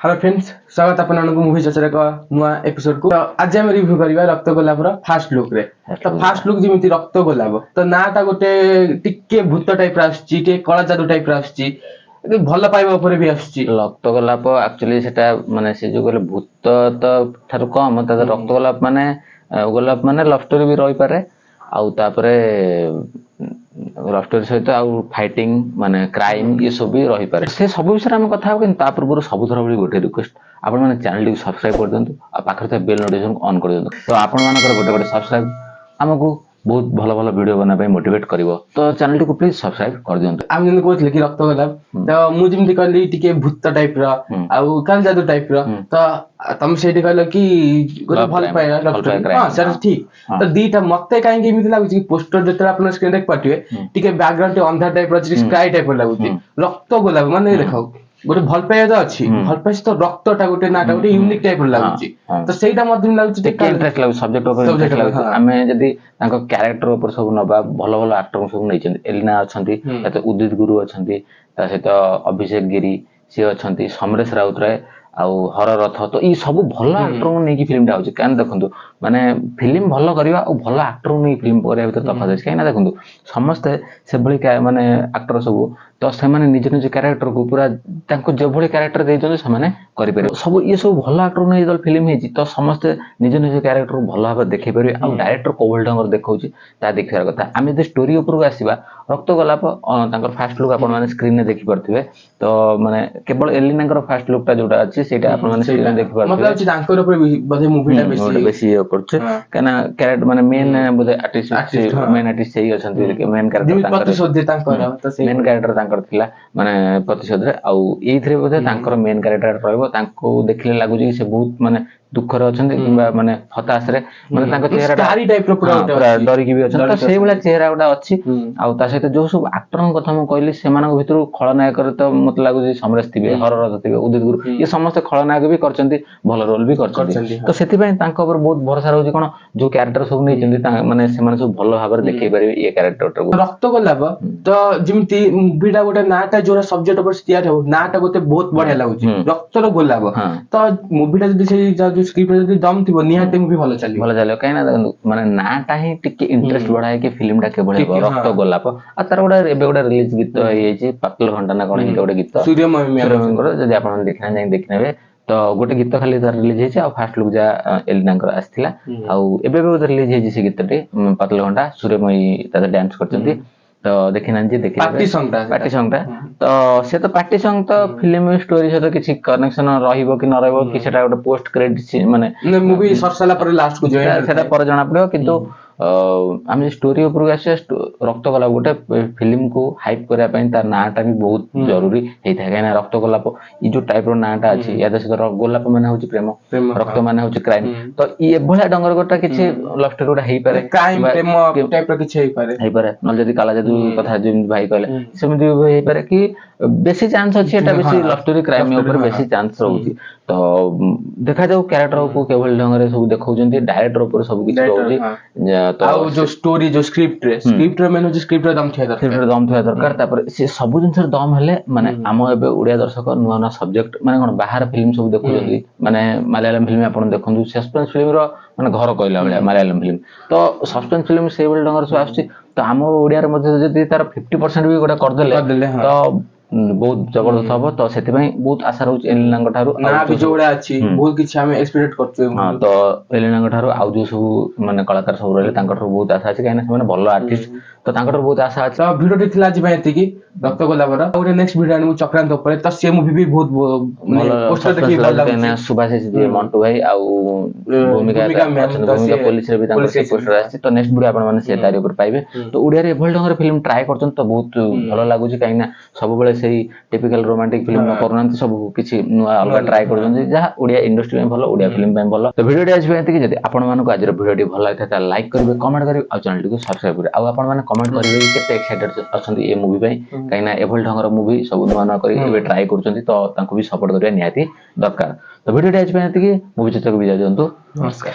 Hello friends, स्वागत आपण मानक मूवी चर्चा का नुआ एपिसोड को। तो आज हम रिव्यू करिबा रक्त गोलापर फास्ट लुक रे। तो फास्ट लुक जेमिति रक्त गोलाप तो नाटा गोटे टिके भूत टाइप आछी, टिके कला जादू टाइप आछी, भल पाइबा ऊपर भी आछी। रक्त गोलाप एक्चुअली सेटा माने से जो गले भूत तो थारु कम त रक्त गोलाप माने लव स्टोरी भी रही पारे आउ तापरे लव स्टोरी सहित आउ फाइटिंग माने क्राइम ये सब भी रही पारे। से सब विषय हम कथा हो ता पूर्व सब थरा बड़ी गोटे रिक्वेस्ट आपण माने चैनल को सब्सक्राइब कर दियंतु आ पाखर था बेल नोटिफिकेशन ऑन कर दियंतु। तो आपण मानकर गोटे गोटे सब्सक्राइब हमको बहुत भलो भलो वीडियो बना पे मोटिवेट करिवो। तो चैनल को प्लीज सब्सक्राइब कर दियंतु। हम जन कहथले कि रक्त गोलाप तो मु जेमिति कहली टिके भूत टाइप रा आउ काल जादू टाइप रा। तो तम सेठी कहलो कि गोटे भल पाइला लव स्टोरी। हां सर ठीक। तो दीटा मते काहे कि एमिति लागु कि पोस्टर जतरा आपण स्क्रीन देख पाटिवे टिके बैकग्राउंड अंधा टाइप रा स्काई टाइप लागु रक्त गोलाप माने देखो गोटे भल पाइया तो अछि भल पाइस तो रक्तटा गोटे नाटा गोटे यूनिक टाइप लागुची। तो सेटा मध्यम लागुची टिके इंटरेस्ट लागु सब्जेक्ट ऊपर इंटरेस्ट लागु। हमें जदी तांको कैरेक्टर ऊपर सब नबा भलो भलो एक्टर सब नै छथि। एलिना अछंती त उदित गुरु अछंती ता सहित अभिषेक गिरी से अछंती समरेश राउत राय आउ हर रथ। तो ई सब भलो एक्टर नै कि फिल्म टा होची कान देखंतु माने फिल्म भलो करिवा आ भलो एक्टर नै फिल्म करिया भीतर तफात अछि। काई ना देखंतु समस्त से भली माने एक्टर सब तो से माने निज निज कैरेक्टर को पूरा तांको जे भली कैरेक्टर देइछन से माने करि पारे सब ये सब भलो एक्टर नै जल फिल्म हेची। तो समस्त निज निज कैरेक्टर भलो भाबे देखै पारे आ डायरेक्टर कोवल ढंगर देखौची ता देखियार कथा। आमे जे स्टोरी ऊपर को आसीबा रक्त गोलाप तांकर फास्ट लुक आपण माने स्क्रीन ने देखि परथिबे। तो माने केवल एलिनाकर फास्ट लुक टा जोटा अछि सेटा आपण माने स्क्रीन ने देखि परथिबे। मतलब अछि तांकर ऊपर बधे मूवी टा बेसी करछ कना कैरेक्टर माने मेन बधे आर्टिस्ट मेन आर्टिस्ट सही अछंती मेन कैरेक्टर तांकर प्रतिशोध तांकर तो से मेन कैरेक्टर तांकर थिला माने प्रतिशोध रे आउ एइथरे बधे तांकर मेन कैरेक्टर रहबो। तांको देखले लागु जे से बहुत माने दुख रे अछंती किबा माने हताश रे माने तांको चेहरा स्टारी टाइप रो पूरा डरी की भी अछन। तो सेइ वाला चेहरा गोटा अछि आउ ता सहित जो सब एक्टर कथा म कहली सेमानक भितरु खलनायक रे तो मत लागु जे समरेश थिबे हर रथ थिबे उदित गुरु ये समस्त खलनायक भी करचंती भलो रोल भी करचंती। तो सेति पय तांको ऊपर बहुत भरोसा रहउची कोन जो कैरेक्टर सब नै चंदी माने सेमान सब भलो भाबर देखै परिबे ये कैरेक्टर को रक्त गोलाप। तो जिमती मूवीटा गोटे नाटा जोरा सब्जेक्ट ऊपर तैयार हो नाटा गोटे बहुत बढ़िया लागुची रक्त रो गोलाप। तो मूवीटा जदी से स्क्रिप्ट जदी दम थिबो निहाते मूवी भलो चलियो काई ना माने नाटा ही टिके इंटरेस्ट बढ़ाए कि फिल्म टा के बढ़े रक्त गोलाप आ तार गोटे एबे गोटे रिलीज गीत हेची पातल घंटा ना कोन गोटे गीत सूर्यमय जदी आपण देखना जाई देखनेबे। तो गोटे गीत खाली तार रिलीज हेची आ फास्ट लुक जा एलिनाकर आस्थिला आउ एबे बे रिलीज हेची से गीतटी पातल घंटा सूर्यमय ता डांस करचंती। तो देखिना जे देखि पार्टी सॉन्ग ता तो से तो पार्टी सॉन्ग तो फिल्म स्टोरी से तो किछि कनेक्शन रहिबो कि न रहिबो कि सेटा गोटे पोस्ट क्रेडिट माने मूवी सरसला पर लास्ट को जॉइन सेटा पर जणा पड़ो। किंतु आमे स्टोरी ऊपर आसे रक्त गोलाप गोटे फिल्म को हाइप करिया पय तार नाटा भी बहुत जरूरी हेइ थाय। ना रक्त गोलाप ई जो टाइप रो नाटा अछि या से गोलाप माने होची प्रेम रक्त माने होची क्राइम। तो ई एभला डंगर गोटा किछि लव स्टोरी गोटा हेइ पारे क्राइम प्रेम टाइप रो किछि हेइ पारे न जदी काला जादू कथा जिम भाई कहले सेमि हेइ पारे कि बेसी चांस अछि एटा बेसी लव स्टोरी क्राइम ऊपर बेसी चांस रहउची। तो देखा जाऊ कैरेक्टर को केवल ढंगरे सब देखौजंती डायरेक्टर ऊपर सब किछि रहउची। तो जो स्टोरी जो स्क्रिप्ट रे मेन जो स्क्रिप्ट रे दम थिया दरकार तापर से सब जिंस दम हेले माने हम एबे ओडिया दर्शक नुवा नुवा सब्जेक्ट माने कोन बाहर फिल्म सब देखौजंती माने मलयालम फिल्म आपण देखंतु सस्पेंस फिल्म रो माने घर कहला बळे मलयालम फिल्म। तो सस्पेंस फिल्म से बळे ढंगर सब आछी। तो हम ओडिया रे मध्ये जदी तार 50% भी गोटा कर देले तो बहुत जबरदस्त हबो। तो सेति पय बहुत आशा रहउची एलिनांग थारु ना भी जोड़ा अछि बहुत किछि हम एक्सपेक्ट करछु। हां तो एलिनांग थारु आउ जो सब माने कलाकार सब रहले तांकर बहुत आशा अछि काहे ना माने भलो आर्टिस्ट तो तांकर बहुत आशा अछि। तो वीडियो टी थिला जिबा एति की रक्त गोलापर और नेक्स्ट वीडियो आनी चक्रांत ऊपर तो से मूवी भी बहुत माने पोस्टर देखि भल लागै सुभाष जी मंटू भाई आउ भूमिका पुलिस रे भी तांकर पोस्टर आछि। तो नेक्स्ट वीडियो आपण माने से तारि ऊपर पाइबे। तो ओडिया रे एभल ढंगर फिल्म ट्राई करछन तो बहुत भलो लागुची काहे ना सब बेले सेही टिपिकल रोमांटिक फिल्म न करनांती सब किछि नुवा अलगा ट्राई करछन जहा ओडिया इंडस्ट्री में भलो ओडिया फिल्म में भलो। तो वीडियो टी आज पे एति जदी आपण मानको आज वीडियो टी भलो लागता लाइक करबे कमेंट करबे आ चैनल को सब्सक्राइब करबे आ आपण माने कमेंट करबे कि केते एक्साइटेड अछंती ए मूवी पय काहे ना एभल ढंगर मूवी सब नुवा नुवा करी एबे ट्राई करछंती। तो तांको भी सपोर्ट करबे निहाती दरकार। तो वीडियो टी आज पे एति मूवी चर्चा को भी जा जंतु नमस्कार।